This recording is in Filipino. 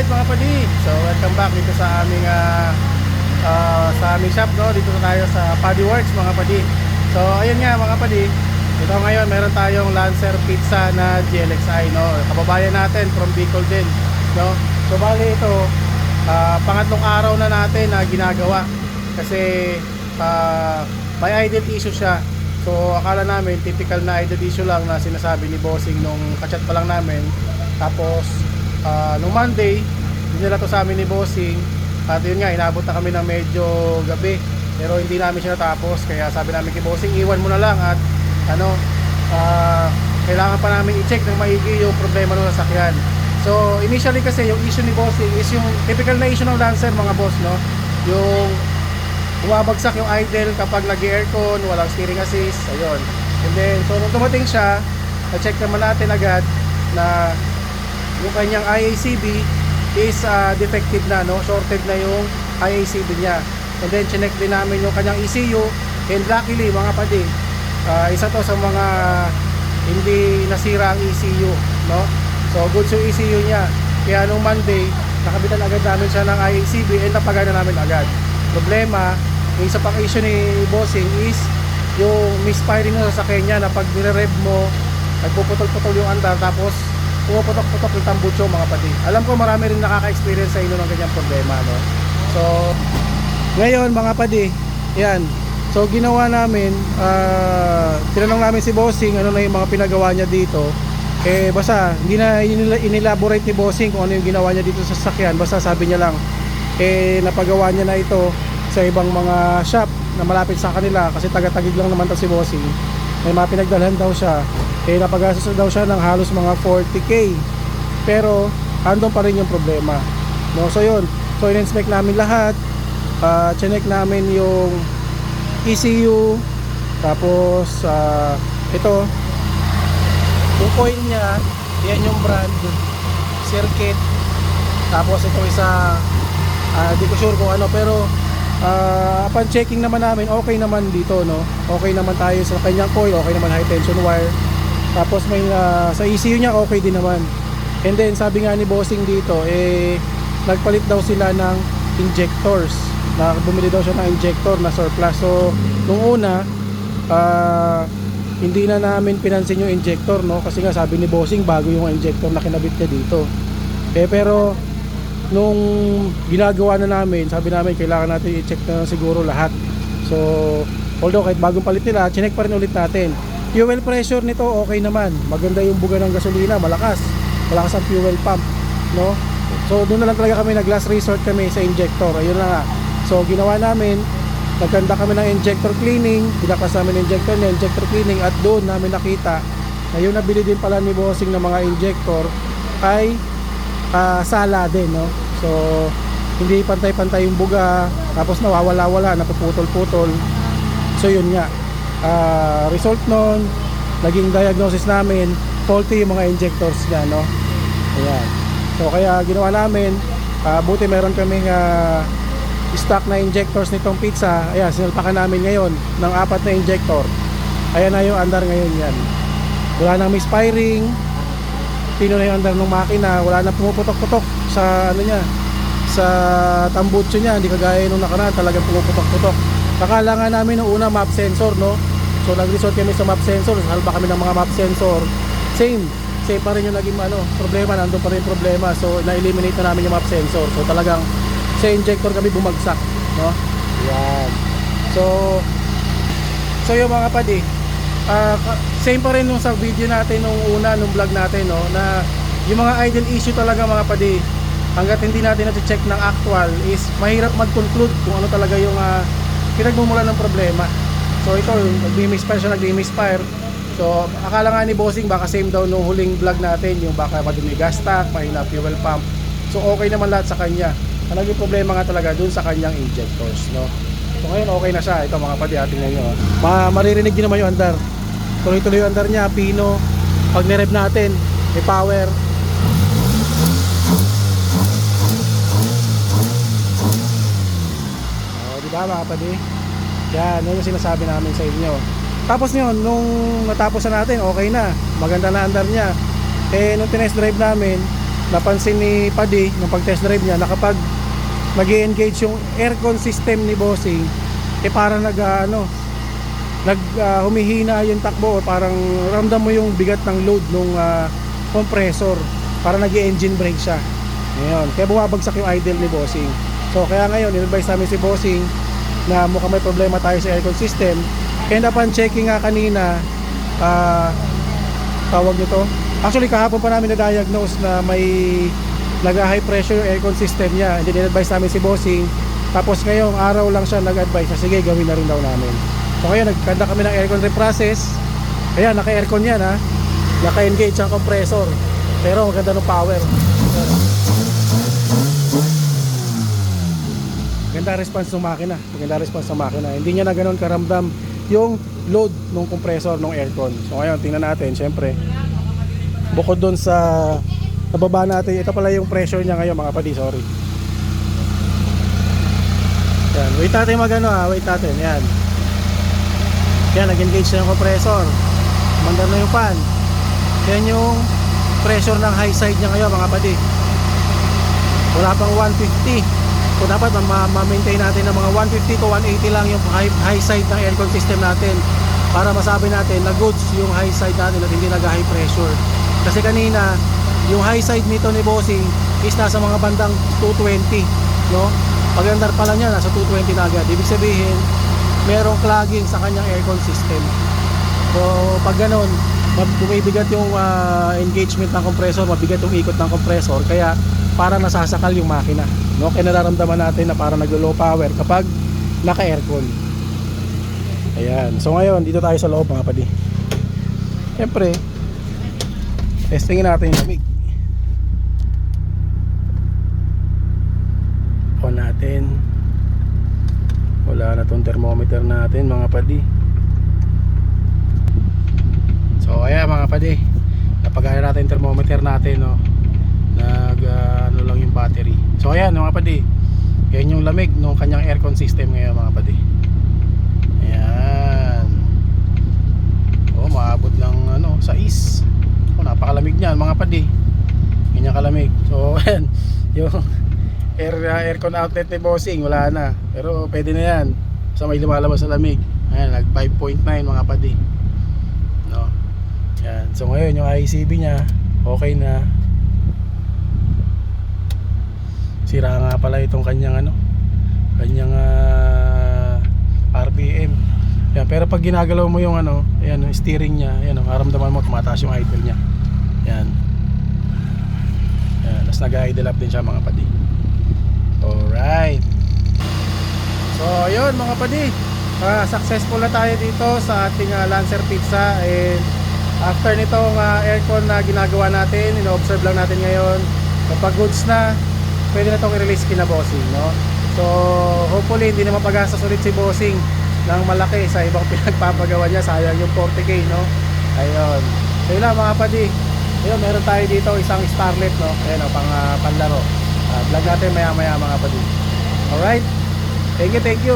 Alright mga padi, so welcome back dito sa aming shop, no? Dito na tayo sa Paddy Works mga padi. So ayun nga mga padi, ito ngayon meron tayong Lancer Pizza na GLXI, no? Kababayan natin from Bicol din, no? So bali ito, pangatlong araw na natin na ginagawa kasi may idle issue siya. So akala namin typical na idle issue lang na sinasabi ni Bossing nung kachat pa lang namin. Tapos nung Monday, dinala to sa amin ni Bossing. At yun nga, inabot na kami ng medyo gabi. Pero hindi namin siya natapos. Kaya sabi namin kay Bossing, iwan mo na lang. At kailangan pa namin i-check ng maigi yung problema ng sasakyan. So initially kasi yung issue ni Bossing is yung typical na issue ng Lancer mga boss, no? Yung bumabagsak yung idle kapag nag-aircon, walang steering assist, ayun. And then, so nung dumating siya, na-check naman natin agad na yung kanyang IACB is defective na, no? Shorted na yung IACB niya. And then chinek din namin yung kanyang ECU, and luckily mga padi, isa to sa mga hindi nasira ang ECU, no? So good yung ECU niya. Kaya nung Monday, nakabitan agad namin siya ng IACB and napagana namin agad. Problema, yung isa pang issue ni Bossing is yung misfiring ng sasakyan niya na pag nire-rev mo, nagpuputol-putol yung andar tapos pumuputok-putok yung tambucho mga pati. Alam ko marami rin nakaka-experience sa inyo ng ganyang problema, no? So ngayon mga padi, yan. So ginawa namin, tinanong namin si Bossing ano na yung mga pinagawa niya dito. Basta hindi na inelaborate ni Bossing kung ano yung ginawa niya dito sa sasakyan. Basta sabi niya lang napagawa niya na ito sa ibang mga shop na malapit sa kanila kasi taga-tagig lang naman to si Bossing. May mga pinagdalhan daw siya. Napagastos daw siya ng halos mga 40k. Pero andun pa rin yung problema, no? So yun, so in-inspect namin lahat, chinek namin yung ECU, tapos ito yung coil niya, yan yung brand, circuit, tapos ito isa di ko sure kung ano, pero upon checking naman namin, okay naman dito, no? Okay naman tayo sa kanyang coil, okay naman high tension wire. Tapos may sa ECU niya okay din naman. And then sabi nga ni Bossing dito, nagpalit daw sila ng injectors. Bumili daw siya ng injector na surplus. So nung una, hindi na namin pinansin yung injector, no? Kasi nga sabi ni Bossing bago yung injector na kinabit niya dito. Pero nung ginagawa na namin, sabi namin kailangan natin i-check na siguro lahat. So although kahit bagong palit nila, chinek pa rin ulit natin. Fuel pressure nito okay naman, maganda yung buga ng gasolina, malakas ang fuel pump, no? So doon na lang talaga kami, nag last resort kami sa injector. Ayun na nga. So ginawa namin, nagkanda kami ng injector cleaning, pinakas namin injector niya, injector cleaning, at doon namin nakita na yung nabili din pala ni Bossing ng mga injector ay sala din, no? So hindi pantay-pantay yung buga, tapos nawawala-wala, napuputol-putol. So yun nga, result nun, naging diagnosis namin, faulty yung mga injectors niya, no? Ayan. So kaya ginawa namin, buti meron kaming stock na injectors nitong pizza. Ayan, sinalpakan namin ngayon ng 4 na injector. Ayan na yung andar ngayon yan. Wala nang misfiring, pino na yung andar ng makina, wala nang pumuputok-putok sa ano niya, sa tambutso niya, hindi kagaya nung nakaraan, talagang pumuputok-putok. Akala nga namin nung una map sensor, no? So nag-resort kami sa map sensor, salba kami ng mga map sensor. Same pa rin yung naging problema, nandun pa rin problema. So na-eliminate na namin yung map sensor. So talagang sa injector kami bumagsak, no? Yan. So yung mga padi, same pa rin nung sa video natin nung una, nung vlog natin, no? Na yung mga idle issue talaga mga padi, hanggat hindi natin na-check ng actual, is mahirap mag-conclude kung ano talaga yung pinagmumulan ng problema. So ito, nag-misfire. So akala nga ni Bossing baka same daw nung huling vlog natin, yung baka madumi gas tank, mahina fuel pump. So okay naman lahat sa kanya. Ang naging problema nga talaga dun sa kanyang injectors, no? So ngayon okay na siya. Ito mga padi, tingnan nyo. Maririnig din naman yung andar. Tuloy-tuloy yung andar niya, pino. Pag nirev natin, may power. Diba mga padi? Yan, yun yung sinasabi namin sa inyo. Tapos yun, nung natapos na natin, okay na, maganda na andar niya. Nung tinest drive namin, napansin ni Paddy nung pag-test drive niya na kapag nag-engage yung aircon system ni bossing, parang humihina yung takbo, o parang ramdam mo yung bigat ng load nung compressor, para nag-engine brake siya. Ngayon, kaya bumabagsak yung idle ni bossing. So kaya ngayon, in-advise namin si bossing na mukhang may problema tayo sa aircon system. And upon checking nga kanina, tawag nito, actually kahapon pa namin na-diagnose na may nag-high pressure yung aircon system niya, and then in-advise namin si bossing. Tapos ngayong araw lang siya nag-advise na sige, gawin na rin daw namin. So ngayon nagkanda kami ng aircon reprocess. Ayan, naka-aircon yan ha, naka-engage ang compressor, pero maganda ng power. Maganda response ng makina, hindi niya na ganoon karamdam yung load ng compressor ng aircon. So ngayon tingnan natin, syempre bukod doon sa nababa natin, ito pala yung pressure niya ngayon mga padi, sorry. Yan, wait natin wait natin, yan. Yan, nag-engage na yung compressor, mandar na yung fan. Yan yung pressure ng high side niya ngayon mga padi. Wala pang 150. So dapat ma-maintain natin ng mga 150 to 180 lang yung high side ng aircon system natin, para masabi natin na goods yung high side natin at hindi nag-high pressure. Kasi kanina yung high side nito ni bossing is nasa mga bandang 220, no? Pag-andar pa lang niya, nasa 220 na agad. Ibig sabihin merong clogging sa kanyang aircon system. So pag ganun, bumibigat yung engagement ng compressor, mabigat yung ikot ng compressor, kaya parang nasasakal yung makina, no? Kaya nararamdaman natin na parang naglo-low power kapag naka-aircon. Ayan, so ngayon dito tayo sa loob mga padi. Siyempre testingin natin yung lamig. On natin. Wala na tong thermometer natin mga padi. So ayan mga padi, napagana natin yung thermometer natin, no? Ano lang yung battery. So ayan mga padi, yan yung lamig ng kanyang aircon system ngayon mga padi. Ayan, maabot ng 6. Napakalamig niyan mga padi, ganyan kalamig. So ayan, yung aircon outlet ni bossing wala na, pero pwede na yan sa may lumalabas sa lamig. Ayan, nag 5.9 mga padi, no? Ayan, so ngayon yung ICB niya okay na. Sira nga pala itong kanyang RPM. Yan, pero pag ginagalaw mo yung ayan, yung steering niya, ayan, maramdaman mo tumataas yung idle niya. Yan. Yan, tapos nag-idle up din siya mga padi. Alright. So ayun mga padi, successful na tayo dito sa ating Lancer Pizza. And after nitong aircon na ginagawa natin, ino-observe lang natin ngayon, kapag goods na, pwede na itong i-release kina bossing, no? So hopefully hindi na mapagastos ulit si bossing ng malaki sa ibang pinagpapagawa niya, sayang yung 40k, no? Ayun, so yun lang mga padi. Ayun, meron tayo dito isang Starlet, no? Ayun, panlaro. Vlog natin maya maya mga padi. Alright, thank you.